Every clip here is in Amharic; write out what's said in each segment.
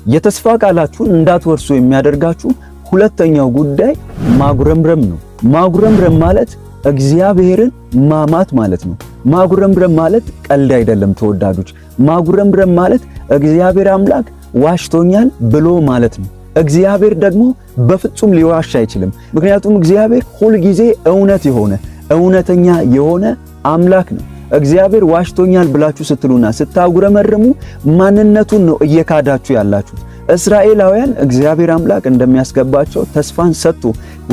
የተስፋ ቃላችሁን እንዳትወርሱ የሚያደርጋችሁ ሁለተኛው ጉዳይ ማጉረምረም ነው። ማጉረምረም ማለት እግዚአብሔርን ማማት ማለት ነው። ማጉረምረም ማለት ቀልድ አይደለም ተወዳጆች። ማጉረምረም ማለት እግዚአብሔር አምላክ ዋሽቶኛል ብሎ ማለት ነው። እግዚአብሔር ደግሞ በፍጹም ሊዋሽ አይችልም። ምክንያቱም እግዚአብሔር ሁል ጊዜ እውነተኛ የሆነ አምላክ ነው። እግዚአብሔር ዋሽቶኛል ብላችሁ ስትሉና ስታጉረመርሙ ማንነቱን ነው እየካዳችሁ ያላችሁት። እስራኤላውያን እግዚአብሔር አምላክ እንደሚያስገባቸው ተስፋን ሰጥቶ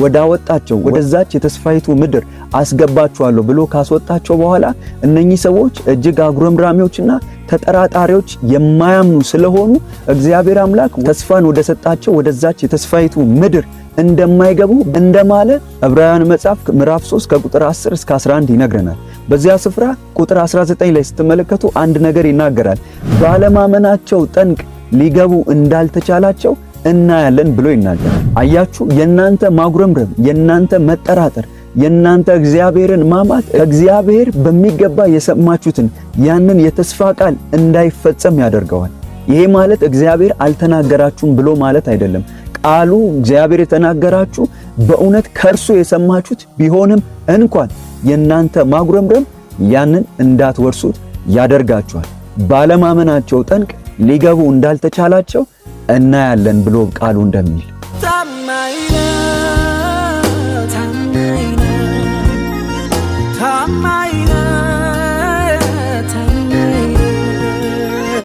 ወዳወጣቸው ወደዛች የተስፋይቱ ምድር አስገባቸዋለሁ ብሎ ካስወጣቸው በኋላ እነኚህ ሰዎች እጅግ አጉረምራሚዎችና ተጠራጣሪዎች የማያምኑ ስለሆኑ እግዚአብሔር አምላክ ተስፋን ወደሰጣቸው ወደዛች የተስፋይቱ ምድር እንደማይገቡ እንደማለ ዕብራውያን መጽሐፍ ምዕራፍ 3 ከቁጥር 10 እስከ 11 ይነግረናል። በዚያ ስፍራ ቁጥር 19 ላይ ስትመለከቱ አንድ ነገር ይናገራል። ባለማመናቸው ጠንቅ ሊገቡ እንዳልተቻላቸው እናያለን ብሎ ይናገራል። አያችሁ፣ የናንተ ማጉረምረም፣ የናንተ መጠራጠር፣ የናንተ እግዚአብሔርን ማማት እግዚአብሔር በሚገባ የሰማችሁትን ያንን የተስፋ ቃል እንዳይፈጸም ያደርገዋል። ይሄ ማለት እግዚአብሔር አልተናገራችሁም ብሎ ማለት አይደለም። ቃሉ እግዚአብሔር የተናገራችሁ በእውነት ከርሱ የሰማችሁት ቢሆንም እንኳን የናንተ ማጉረምረም ያንን እንዳትወርሱት ያደርጋችኋል። ባለማመናቸው ጠንቅ ሊገቡ እንዳልተቻላቸው እናያለን ብሎ ቃሉ እንደሚል ታማኝ